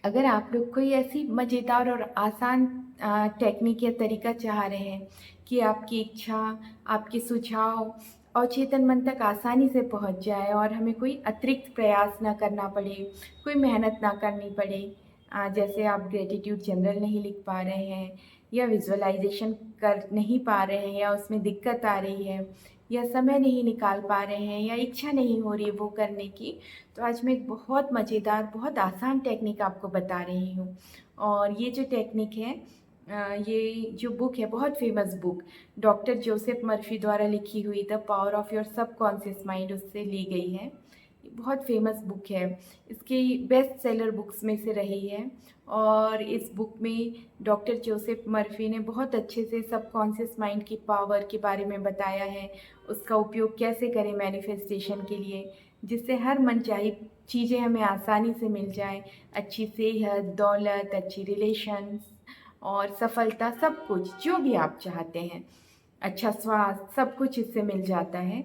अगर आप लोग कोई ऐसी मज़ेदार और आसान टेक्निक या तरीका चाह रहे हैं कि आपकी इच्छा, आपके सुझाव अवचेतन मन तक आसानी से पहुंच जाए और हमें कोई अतिरिक्त प्रयास ना करना पड़े, कोई मेहनत ना करनी पड़े, जैसे आप ग्रेटिट्यूड जनरल नहीं लिख पा रहे हैं या विजुअलाइजेशन कर नहीं पा रहे हैं या उसमें दिक्कत आ रही है या समय नहीं निकाल पा रहे हैं या इच्छा नहीं हो रही है वो करने की, तो आज मैं एक बहुत मज़ेदार, बहुत आसान टेक्निक आपको बता रही हूँ। और ये जो टेक्निक है, ये जो बुक है, बहुत famous book, doctor Joseph Murphy द्वारा लिखी हुई the power of your subconscious mind, उससे ली गई है। ये बहुत फेमस बुक है, इसकी बेस्ट सेलर बुक्स में से रही है। और इस बुक में डॉक्टर जोसेफ मर्फी ने बहुत अच्छे से सबकॉन्शियस माइंड की पावर के बारे में बताया है, उसका उपयोग कैसे करें मैनिफेस्टेशन के लिए, जिससे हर मनचाही चीज़ें हमें आसानी से मिल जाएँ। अच्छी सेहत, दौलत, अच्छी रिलेशंस और सफलता, सब कुछ जो भी आप चाहते हैं, अच्छा स्वास्थ्य, सब कुछ इससे मिल जाता है।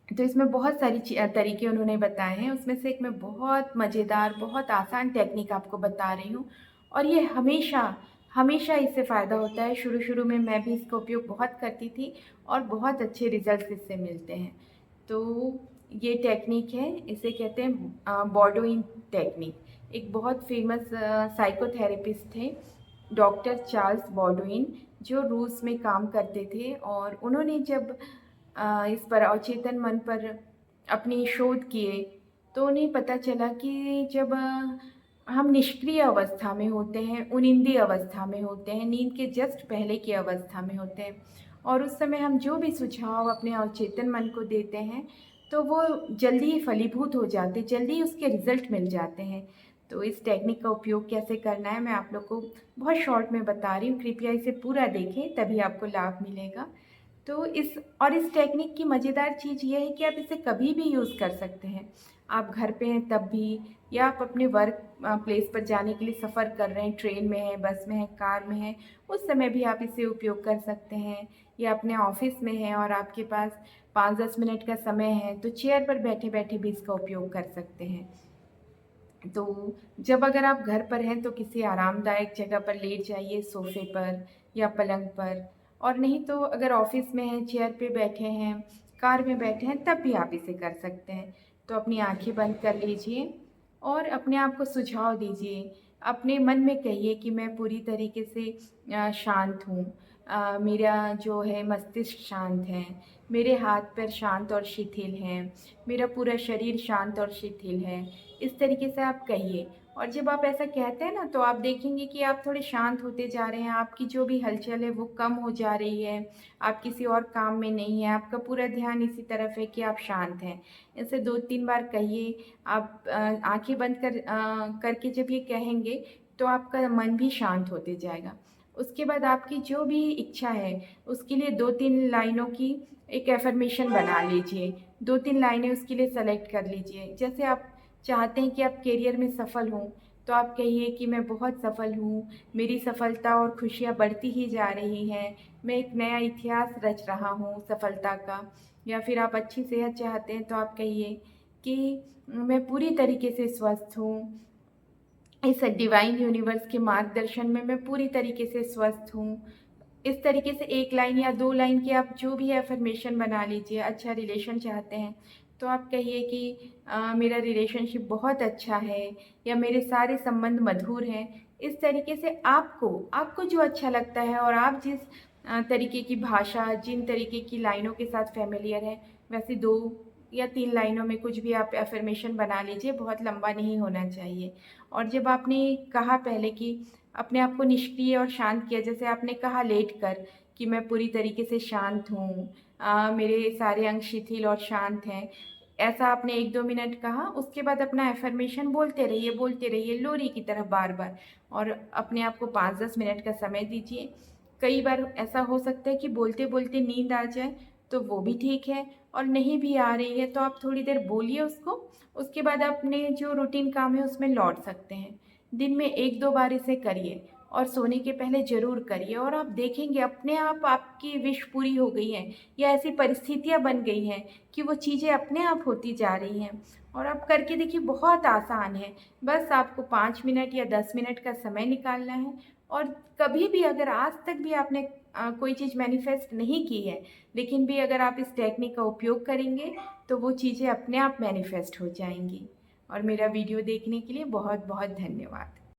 तो इसमें बहुत सारी तरीके उन्होंने बताए हैं, उसमें से एक मैं बहुत मज़ेदार, बहुत आसान टेक्निक आपको बता रही हूँ। और ये हमेशा हमेशा इससे फ़ायदा होता है। शुरू-शुरू में मैं भी इसका उपयोग बहुत करती थी और बहुत अच्छे रिज़ल्ट्स इससे मिलते हैं। तो ये टेक्निक है, इसे कहते हैं बॉडोइन टेक्निक। एक बहुत फेमस साइकोथेरेपिस्ट थे, डॉक्टर चार्ल्स बॉडोइन, जो रूस में काम करते थे। और उन्होंने जब इस पर अवचेतन मन पर अपनी शोध किए, तो उन्हें पता चला कि जब हम निष्क्रिय अवस्था में होते हैं, उनिंदी अवस्था में होते हैं, नींद के जस्ट पहले की अवस्था में होते हैं, और उस समय हम जो भी सुझाव अपने अवचेतन मन को देते हैं, तो वो जल्दी ही फलीभूत हो जाते, जल्दी ही उसके रिज़ल्ट मिल जाते हैं। तो इस टेक्निक का उपयोग कैसे करना है, मैं आप लोग को बहुत शॉर्ट में बता रही हूँ। कृपया इसे पूरा देखें, तभी आपको लाभ मिलेगा। तो इस टेक्निक की मज़ेदार चीज़ ये है कि आप इसे कभी भी यूज़ कर सकते हैं। आप घर पे हैं तब भी, या आप अपने वर्क प्लेस पर जाने के लिए सफ़र कर रहे हैं, ट्रेन में हैं, बस में हैं, कार में हैं, उस समय भी आप इसे उपयोग कर सकते हैं। या अपने ऑफ़िस में हैं और आपके पास 5-10 मिनट का समय है, तो चेयर पर बैठे-बैठे भी इसका उपयोग कर सकते हैं। तो जब अगर आप घर पर हैं तो किसी आरामदायक जगह पर लेट जाइए, सोफ़े पर या पलंग पर। और नहीं तो अगर ऑफ़िस में हैं, चेयर पे बैठे हैं, कार में बैठे हैं, तब भी आप इसे कर सकते हैं। तो अपनी आँखें बंद कर लीजिए और अपने आप को सुझाव दीजिए। अपने मन में कहिए कि मैं पूरी तरीके से शांत हूँ। मेरा जो है मस्तिष्क शांत है, मेरे हाथ-पैर शांत और शिथिल हैं, मेरा पूरा शरीर शांत और शिथिल है। इस तरीके से आप कहिए। और जब आप ऐसा कहते हैं ना, तो आप देखेंगे कि आप थोड़े शांत होते जा रहे हैं, आपकी जो भी हलचल है वो कम हो जा रही है, आप किसी और काम में नहीं हैं, आपका पूरा ध्यान इसी तरफ है कि आप शांत हैं। ऐसे 2-3 बार कहिए। आप आँखें बंद करके जब ये कहेंगे, तो आपका मन भी शांत होते जाएगा। उसके बाद आपकी जो भी इच्छा है, उसके लिए 2-3 लाइनों की एक अफ़र्मेशन बना लीजिए। 2-3 लाइनें उसके लिए सेलेक्ट कर लीजिए। जैसे आप चाहते हैं कि आप करियर में सफल हों, तो आप कहिए कि मैं बहुत सफल हूँ, मेरी सफलता और खुशियाँ बढ़ती ही जा रही हैं, मैं एक नया इतिहास रच रहा हूँ सफलता का। या फिर आप अच्छी सेहत चाहते हैं, तो आप कहिए कि मैं पूरी तरीके से स्वस्थ हूँ, इस डिवाइन यूनिवर्स के मार्गदर्शन में मैं पूरी तरीके से स्वस्थ हूँ। इस तरीके से 1 लाइन या 2 लाइन की आप जो भी अफ़र्मेशन बना लीजिए। अच्छा रिलेशन चाहते हैं, तो आप कहिए कि मेरा रिलेशनशिप बहुत अच्छा है, या मेरे सारे संबंध मधुर हैं। इस तरीके से आपको आपको जो अच्छा लगता है और आप जिस तरीके की भाषा, जिन तरीके की लाइनों के साथ फ़ैमिलियर हैं, वैसे 2 या 3 लाइनों में कुछ भी आप अफ़र्मेशन बना लीजिए, बहुत लंबा नहीं होना चाहिए। और जब आपने कहा पहले कि अपने आप को निष्क्रिय और शांत किया, जैसे आपने कहा लेटकर कि मैं पूरी तरीके से शांत हूँ, मेरे सारे अंग शिथिल और शांत हैं। ऐसा आपने 1-2 मिनट कहा, उसके बाद अपना अफ़र्मेशन बोलते रहिए लोरी की तरह बार-बार, और अपने आप को 5-10 मिनट का समय दीजिए। कई बार ऐसा हो सकता है कि बोलते-बोलते नींद आ जाए, तो वो भी ठीक है। और नहीं भी आ रही है, तो आप थोड़ी देर बोलिए उसको, उसके बाद अपने जो रूटीन काम है उसमें लौट सकते हैं। दिन में 1-2 बार इसे करिए। और सोने के पहले ज़रूर करिए और आप देखेंगे अपने आप आपकी विश पूरी हो गई है या ऐसी परिस्थितियाँ बन गई हैं कि वो चीज़ें अपने आप होती जा रही हैं। और आप करके देखिए, बहुत आसान है। बस आपको 5 मिनट या 10 मिनट का समय निकालना है और कभी भी अगर आज तक भी आपने कोई चीज़ मैनिफेस्ट नहीं की है, लेकिन भी अगर आप इस टेक्निक का उपयोग करेंगे तो वो चीज़ें अपने आप मैनिफेस्ट हो जाएँगी। और मेरा वीडियो देखने के लिए बहुत-बहुत धन्यवाद।